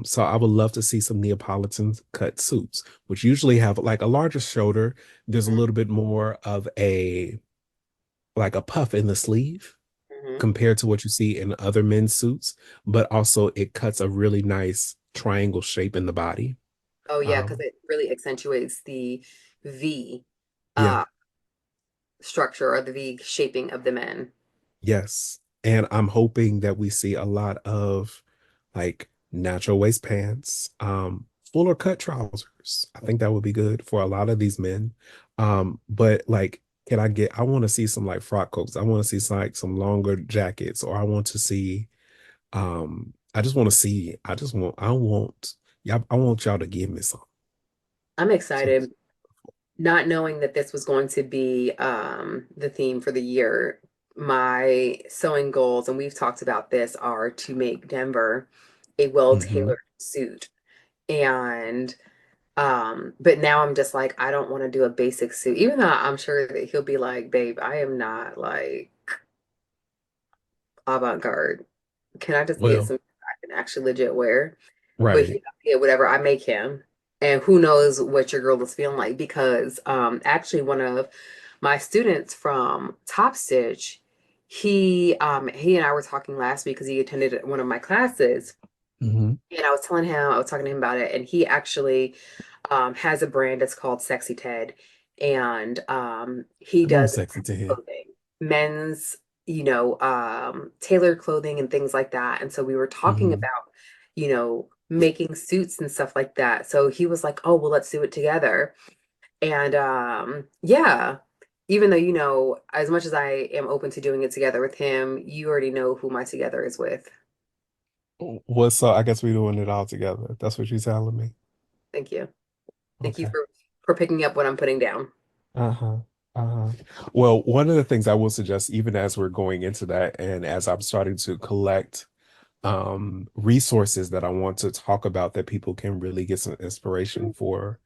So I would love to see some Neapolitan cut suits, which usually have like a larger shoulder. There's a little bit more of a like a puff in the sleeve Mm-hmm. compared to what you see in other men's suits, but also it cuts a really nice triangle shape in the body. Oh yeah, because Um, it really accentuates the V yeah, uh structure or the V shaping of the men. yes. And I'm hoping that we see a lot of like natural waist pants, fuller cut trousers. I think that would be good for a lot of these men. But like, I want to see some like frock coats. I want to see some, like some longer jackets, or I want to see, I want, yeah, I want y'all to give me some. I'm So, excited, not knowing that this was going to be the theme for the year. My sewing goals, and we've talked about this, are to make Denver a mhm. well-tailored suit. And but now I'm just like, I don't want to do a basic suit, even though I'm sure that he'll be like, babe, I am not like avant-garde. Can I just get Well, some I can actually legit wear? But right. he get whatever I make him. And who knows what your girl is feeling like because actually one of my students from Top Stitch, he and I were talking last week because he attended one of my classes. Hmm. And I was talking to him about it, and he actually has a brand that's called Sexy Ted, and he Come on, does sexy Ted. clothing, men's, tailored clothing and things like that. And so we were talking Hmm. about, making suits and stuff like that. So he was like, "Oh, well, let's do it together." And yeah, even though as much as I am open to doing it together with him, you already know who my together is with. What's up? I guess we're doing it all together. That's what you're telling me. Thank you. Thank you Okay. for picking up what I'm putting down. Uh-huh. Uh-huh. Well, one of the things I will suggest, even as we're going into that, and as I'm starting to collect resources that I want to talk about that people can really get some inspiration for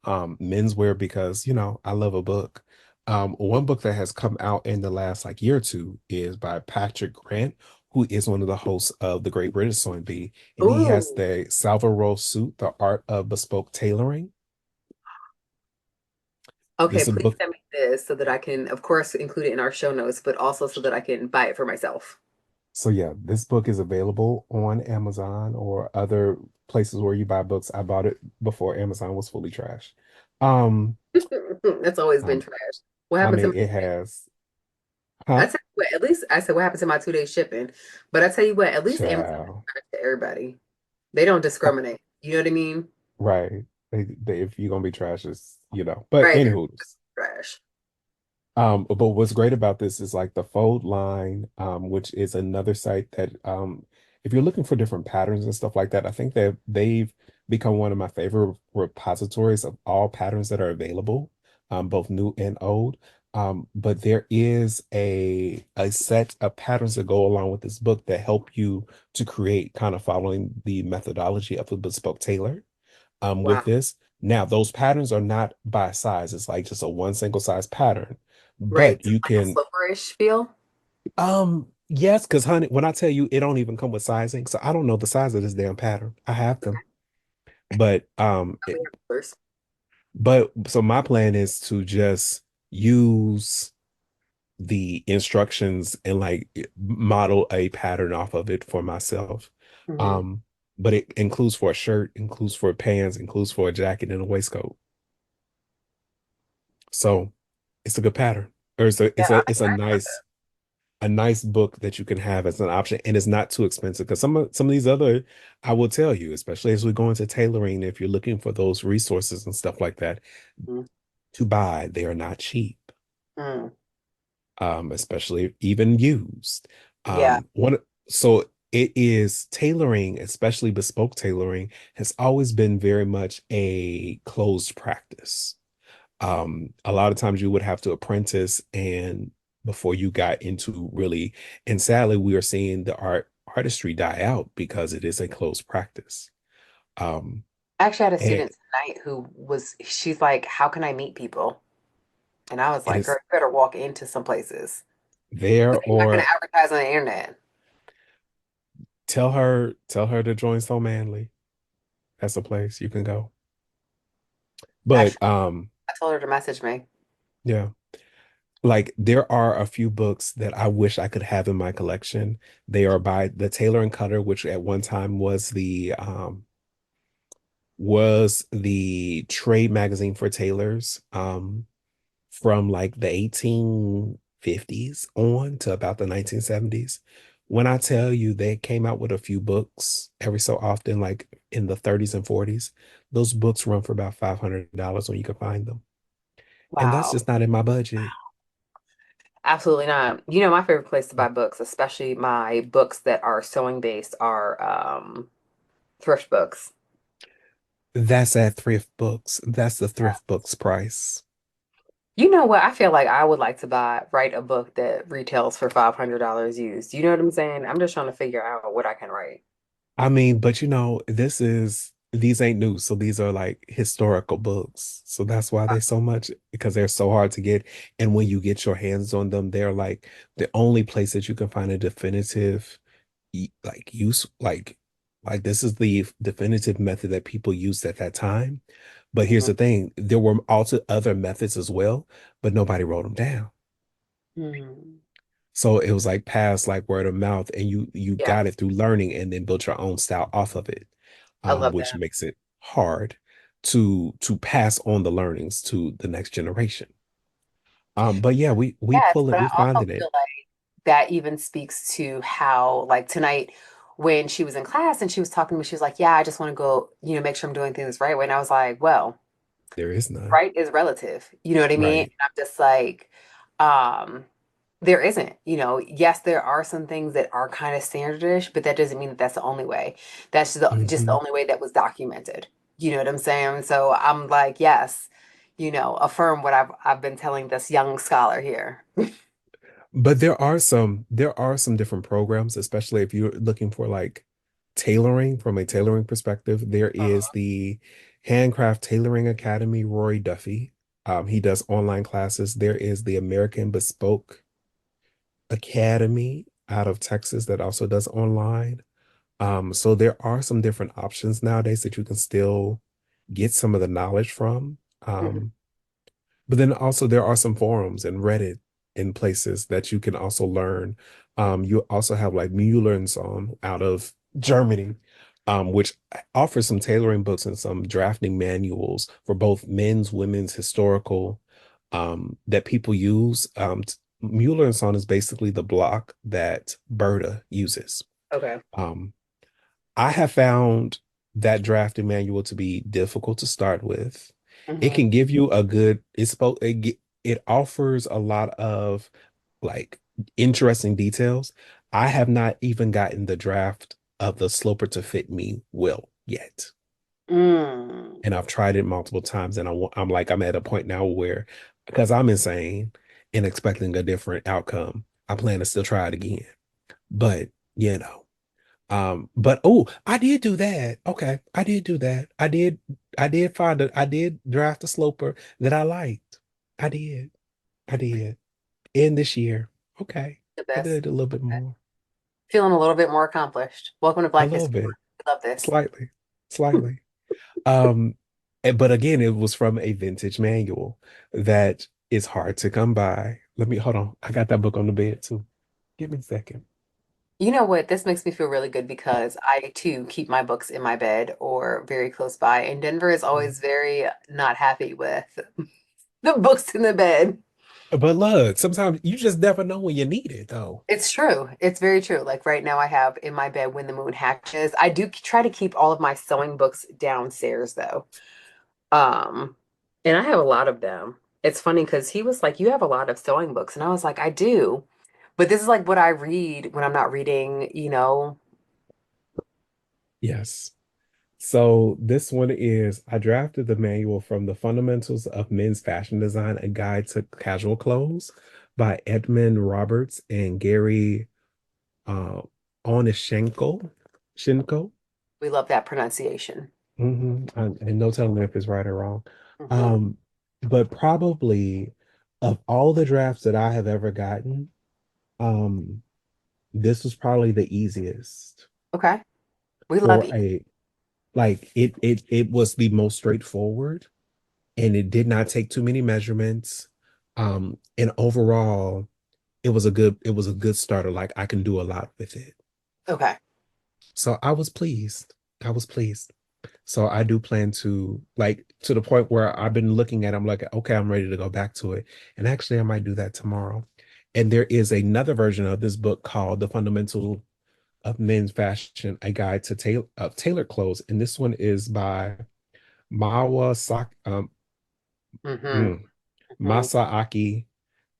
menswear, because I love a book. One book that has come out in the last like year or two is by Patrick Grant, who is one of the hosts of the Great British Sewing Bee, and he has Ooh. the Salvador Row suit, The Art of Bespoke Tailoring. Okay, This is a please book. send me this so that I can, of course, include it in our show notes, but also so that I can buy it for myself. So yeah, this book is available on Amazon or other places where you buy books. I bought it before Amazon was fully trashed. Um, That's always been um, trash. What I happened to mean, my it has, huh? I tell you what, at least I said what happened to my 2 day shipping. But I tell you what, at least Amazon is Child. trash to everybody. They don't Uh, discriminate. You know what I mean? right. If you're gonna be trash, it's. But Right. They're anywho, just trash. but what's great about this is like the Fold line, which is another site that if you're looking for different patterns and stuff like that, I think that they've become one of my favorite repositories of all patterns that are available, both new and old. But there is a set of patterns that go along with this book that help you to create, kind of following the methodology of a bespoke tailor Wow. with this. Now, those patterns are not by size. It's like just a one single size pattern, Right. but Is it you like a can, slipperish feel? Yes, because honey, when I tell you it don't even come with sizing, so I don't know the size of this damn pattern. I have them, but First. so my plan is to just use the instructions and like model a pattern off of it for myself. Hmm. Um, but it includes for a shirt, includes for pants, includes for a jacket and a waistcoat. So it's a good pattern. Or Yeah, it's a nice book that you can have as an option, and it's not too expensive because some of these other, I will tell you, especially as we go into tailoring, if you're looking for those resources and stuff like that mm, to buy, they are not cheap. mm, Especially even used. yeah. One so it is tailoring, especially bespoke tailoring, has always been very much a closed practice. A lot of times you would have to apprentice and before you got into really, and sadly, we are seeing the artistry die out because it is a closed practice. Um, I actually had a and student tonight who was, she's like, how can I meet people? And I was it like, girl, is you better walk into some places. there, But they're not going or to advertise on the internet. tell her to join So Manly. That's a place you can go. But Actually, I told her to message me. yeah, like there are a few books that I wish I could have in my collection. They are by the Tailor and Cutter, which at one time was the trade magazine for tailors from like the 1850s on to about the 1970s. When I tell you they came out with a few books every so often, like in the 30s and 40s, those books run for about $500 when you can find them. And that's Wow. just not in my budget. Absolutely not. You know, my favorite place to buy books, especially my books that are sewing based, are thrift books. That's at thrift books. That's the thrift books price. You know what? I feel like I would like to write a book that retails for $500 used. You know what I'm saying? I'm just trying to figure out what I can write. I mean, but these ain't new. So these are like historical books. So that's why they so much because they're so hard to get. And when you get your hands on them, they're like the only place that you can find a definitive like use like this is the definitive method that people used at that time. But here's Mhm. the thing, there were also other methods as well, but nobody wrote them down. Mhm. So it was like passed like word of mouth, and you Yeah, got it through learning and then built your own style off of it, I love which that. makes it hard to pass on the learnings to the next generation. But yeah, Yes, but I we also finding it. feel like that even speaks to how, like tonight, when she was in class and she was talking to me, she was like, "Yeah, I just want to go, make sure I'm doing things the right way." And I was like, "Well, There is none. right is relative." You know what I mean? And Right. I'm just like, um, there isn't. Yes, there are some things that are kind of standardish, but that doesn't mean that that's the only way. That's just the Mhm. only way that was documented. You know what I'm saying? So I'm like, yes, affirm what I've been telling this young scholar here. But there are some different programs, especially if you're looking for like tailoring from a tailoring perspective. There is the Handcraft Tailoring Academy, Rory Duffy. He does online classes. There is the American Bespoke Academy out of Texas that also does online. So there are some different options nowadays that you can still get some of the knowledge from. Mhm. But then also there are some forums and Reddit in places that you can also learn. You also have like Mueller and Son out of Germany, which offers some tailoring books and some drafting manuals for both men's, women's, historical, that people use. Mueller and Son is basically the block that Berta uses. Okay. Um, I have found that drafting manual to be difficult to start with. It Hmm. can give you a good, it offers a lot of like interesting details. I have not even gotten the draft of the sloper to fit me well yet. Mm. And I've tried it multiple times and I'm like, I'm at a point now where, because I'm insane and expecting a different outcome, I plan to still try it again. But, you know. But oh, I did do that. Okay, I did do that. I did draft a sloper that I liked. I did. I did. In this year. Okay. At I this. did a little bit more. Feeling a little bit more accomplished. Welcome to A Black little History bit. Month. We love this. Slightly. Slightly. Um, but again, it was from a vintage manual that is hard to come by. Let me hold on. I got that book on the bed too. Give me a second. You know what? This makes me feel really good because I too keep my books in my bed or very close by. And Denver is always very not happy with the books in the bed. But look, sometimes you just never know when you need it, though. It's true. It's very true. Like right now, I have in my bed When the Moon Hatches. I do try to keep all of my sewing books downstairs though. Um, and I have a lot of them. It's funny because he was like, "You have a lot of sewing books," and I was like, "I do." But this is like what I read when I'm not reading, you know. Yes. So this one is I drafted the manual from the Fundamentals of Men's Fashion Design, a guide to casual clothes by Edmund Roberts and Gary uh Onishenko. Shinko. We love that pronunciation. And no telling if it's right or wrong. Hmm. Um, but probably of all the drafts that I have ever gotten, um, this was probably the easiest Okay. We love for you. a like it was the most straightforward and it did not take too many measurements. And overall it was a good starter. Like I can do a lot with it. Okay. So I was pleased. I was pleased. So I do plan to like to the point where I've been looking at, I'm like, okay, I'm ready to go back to it. And actually I might do that tomorrow. And there is another version of this book called The Fundamental of Men's Fashion, a guide to tailored clothes. And this one is by Mawa Sak Hmm. mm, Hmm. Masaaki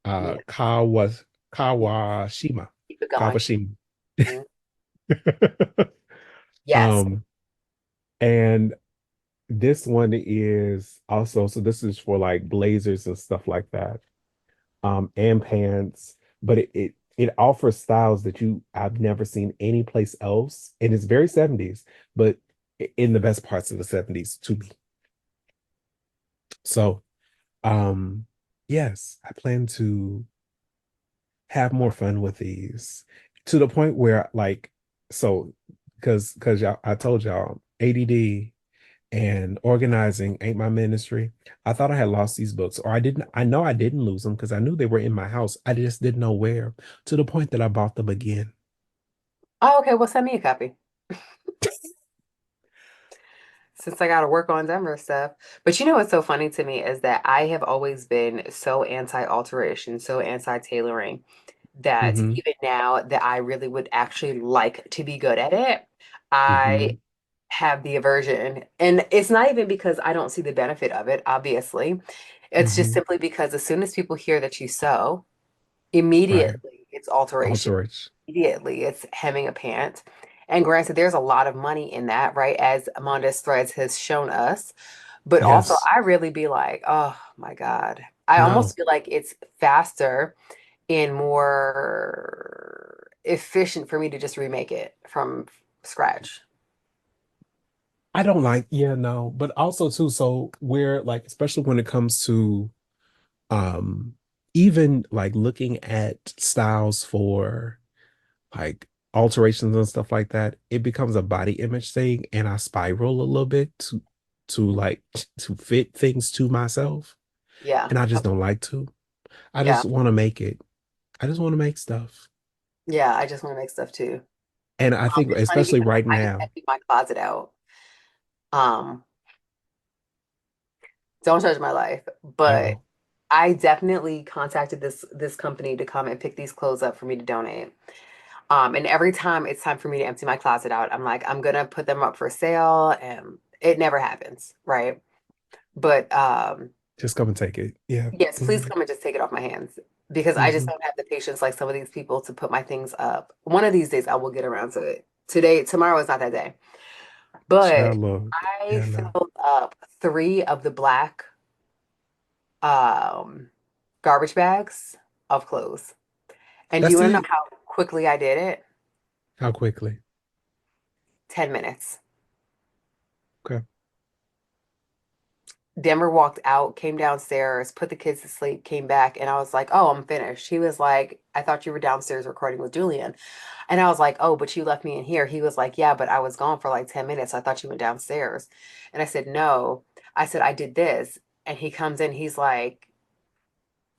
Yeah. Kawashima. Keep it going. Kawashima. Mhm. Yes. um and this one is also, so this is for like blazers and stuff like that, and pants, but it offers styles that I've never seen anyplace else, and it's very 70s, but in the best parts of the 70s to me. So, yes, I plan to have more fun with these to the point where like, so because y'all, I told y'all ADD and organizing ain't my ministry. I thought I had lost these books, or I didn't. I know I didn't lose them because I knew they were in my house. I just didn't know where, to the point that I bought them again. Oh, okay. Well, send me a copy since I got to work on Denver stuff. But you know what's so funny to me is that I have always been so anti-alteration, so anti-tailoring that Hmm. even now that I really would actually like to be good at it, I Hmm. have the aversion. And it's not even because I don't see the benefit of it, obviously. It's just Hmm. simply because as soon as people hear that you sew, Right. immediately it's alteration. Alterage. Immediately it's hemming a pant. And granted, there's a lot of money in that, right? As Amanda's Threads has shown us. But also, Yes. I really be like, oh my God. I No, almost feel like it's faster and more efficient for me to just remake it from scratch. I don't like, yeah, no, but also too, so where like, especially when it comes to um even like looking at styles for like alterations and stuff like that, it becomes a body image thing, and I spiral a little bit to like to fit things to myself, Yeah. and I just don't like to. I Yeah. just want to make it. I just want to make stuff. Yeah. I just want to make stuff too. And I think It's funny especially because right I just now, emptied my closet out. Um, don't judge my life, I but will. I definitely contacted this company to come and pick these clothes up for me to donate. And every time it's time for me to empty my closet out, I'm like, I'm gonna put them up for sale, and it never happens, right? But Just come and take it. Yeah. yes, please Hmm. come and just take it off my hands because I just Hmm. don't have the patience like some of these people to put my things up. One of these days I will get around to it. Today, tomorrow is not that day. But Child love. I Yeah, no. filled up three of the black um garbage bags of clothes. And do you That's want to know it. how quickly I did it? How quickly? 10 minutes. Okay. Denver walked out, came downstairs, put the kids to sleep, came back, and I was like, "Oh, I'm finished." He was like, "I thought you were downstairs recording with Julian." And I was like, "Oh, but you left me in here." He was like, "Yeah, but I was gone for like 10 minutes. I thought you went downstairs." And I said, "No." I said, "I did this." And he comes in, he's like,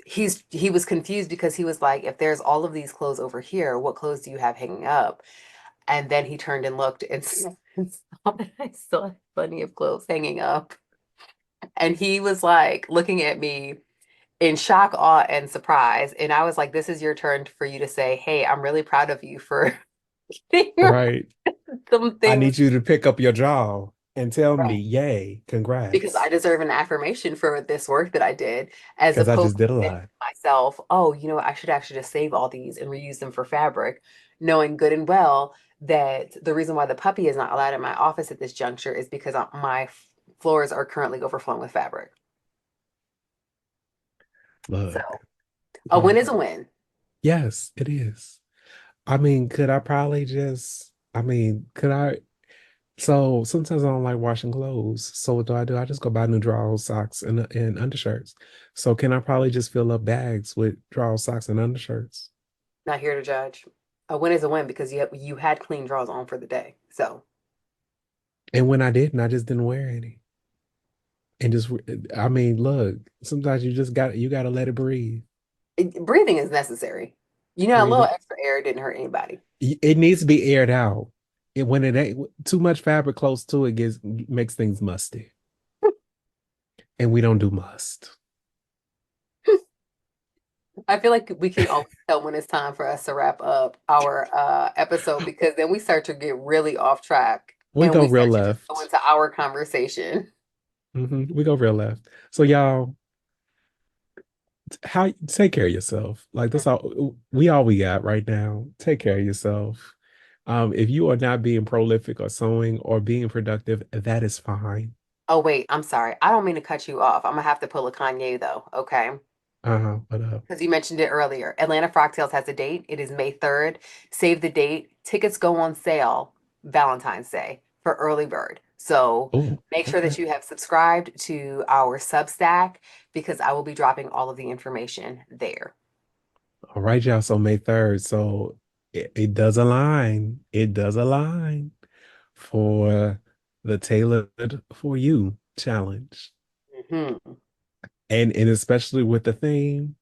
he was confused because he was like, "If there's all of these clothes over here, what clothes do you have hanging up?" And then he turned and looked and and saw that I still had plenty of clothes hanging up. And he was like looking at me in shock, awe, and surprise. And I was like, "This is your turn for you to say, hey, I'm really proud of you for getting Right. some I things need you to pick up your jaw and tell right. me, yay, Because I congrats. deserve an affirmation for this work that I did, as Because I opposed just did to a saying to lot. myself, oh, I should actually just save all these and reuse them for fabric, knowing good and well that the reason why the puppy is not allowed in my office at this juncture is because my floors are currently overflowing with fabric. So Look, a win look. is a win. Yes, it is. I mean, could I probably just, I mean, could I? So sometimes I don't like washing clothes. So what do? I just go buy new drawers, socks, and undershirts. So can I probably just fill up bags with drawers, socks, and undershirts? Not here to judge. A win is a win because you had clean drawers on for the day. So And when I didn't, I just didn't wear any. And just, I mean, look, sometimes you gotta let it breathe. breathing is necessary. A little Breathe. extra air didn't hurt anybody. It needs to be aired out. When it ain't too much fabric close to it gets makes things musty. And we don't do must. I feel like we can always tell when it's time for us to wrap up our episode because then we start to get really off track We and go we real start to just go left. into our conversation. We go real left. So y'all, how take care of yourself. Like that's all we got right now. Take care of yourself. If you are not being prolific or sewing or being productive, that is fine. Oh, wait, I'm sorry. I don't mean to cut you off. I'm gonna have to pull a Kanye though, okay? What up? Because you mentioned it earlier. Atlanta Frogtails has a date. It is May 3rd. Save the date. Tickets go on sale Valentine's Day for early bird. So Oh, make sure okay. that you have subscribed to our Substack because I will be dropping all of the information there. All right, y'all. So May 3rd. So it does align. It does align for the Tailored for You challenge. Hmm. And especially with the theme,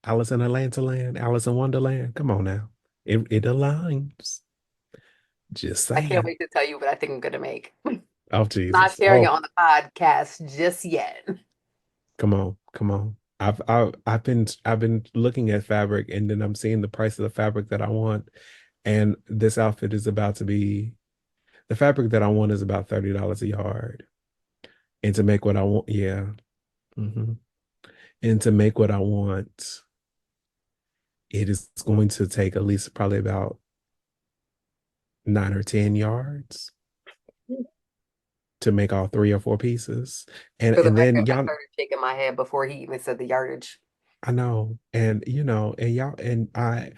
Alice in Atlanta Land, Alice in Wonderland. Come on now. It aligns. Just I can't saying. wait to tell you what I think I'm going to make. Oh Not Jesus. sharing it Oh, on the podcast just yet. come on, come on. I've been looking at fabric and then I'm seeing the price of the fabric that I want. And this outfit is about to be the fabric that I want is about $30 a yard. And to make what I want, yeah. hmm And to make what I want, it is going to take at least probably about 9 or 10 yards to make all 3 or 4 pieces. And For the and record, then I y'all, started shaking my head before he even said the yardage. I know, and and y'all, and I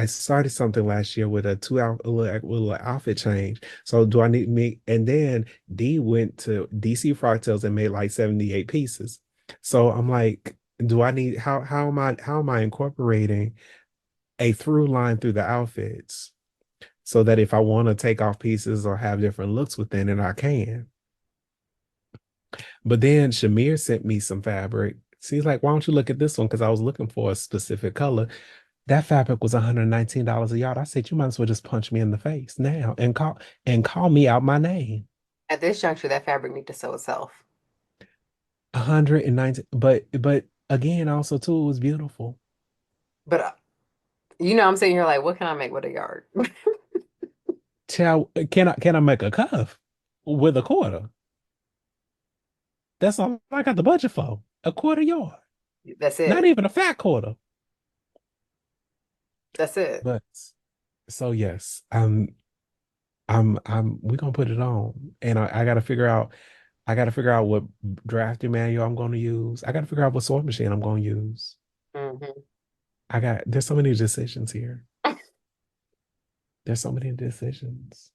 started something last year with a 2 hour little outfit change. So do I need me? And then D went to DC Fractals and made like 78 pieces. So I'm like, do I need how am I incorporating a through line through the outfits so that if I want to take off pieces or have different looks within it, I can. But then Shamir sent me some fabric. She's like, why don't you look at this one? Because I was looking for a specific color. That fabric was $119 a yard. I said, you might as well just punch me in the face now and call me out my name. At this juncture, that fabric needs to sew itself. 119, but again, also too, it was beautiful. But I'm sitting here like, what can I make with a yard? Child, can I make a cuff with a quarter? That's all I got the budget for. A quarter yard. That's Not it. even a fat quarter. That's it. But so yes, we're gonna put it on. And I gotta figure out what drafting manual I'm gonna use. I gotta figure out what sewing machine I'm gonna use. Hmm. There's so many decisions here. There's so many decisions.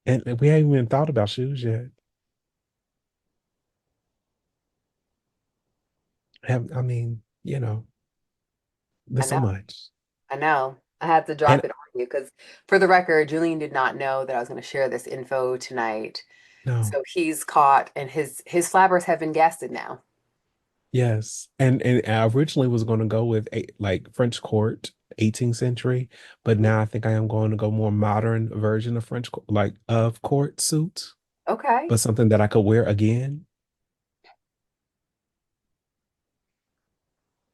And we haven't even thought about shoes yet. I mean, I there's so know. much. I know. I had to And drop it on you because, for the record, Julian did not know that I was going to share this info tonight. no, So he's caught, and his flabbers have been gasted now. yes. And I originally was going to go with like French court, 18th century, but Mhm. now I think I am going to go more modern version of like of court suits, Okay. but something that I could wear again.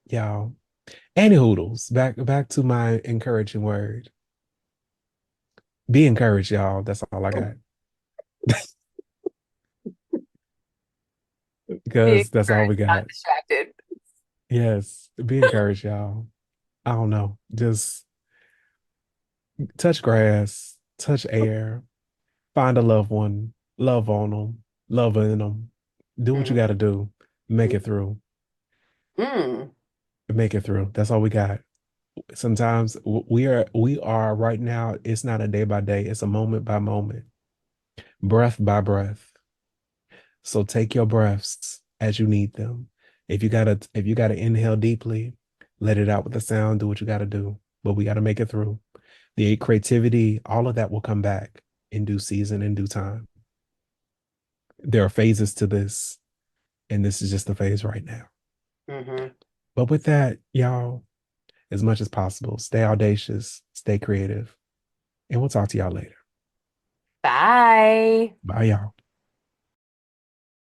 Y'all. Any hoodles. Back to my encouraging word. Be encouraged, y'all. That's all I got. Being Because that's all we encouraged, not got. distracted. Yes. Be encouraged, y'all. I don't know. Just touch grass, touch air, find a loved one, love on them, love in them. Do what you got to do. Make it through. Mm. Make it through. That's all we got. Sometimes we are right now. It's not a day by day. It's a moment by moment, breath by breath. So take your breaths as you need them. If you gotta inhale deeply, let it out with a sound. Do what you gotta do. But we gotta make it through. The creativity, all of that will come back in due season, in due time. There are phases to this, and this is just the phase right now. Hmm. But with that, y'all, as much as possible, stay audacious, stay creative, and we'll talk to y'all later. Bye. Bye, y'all.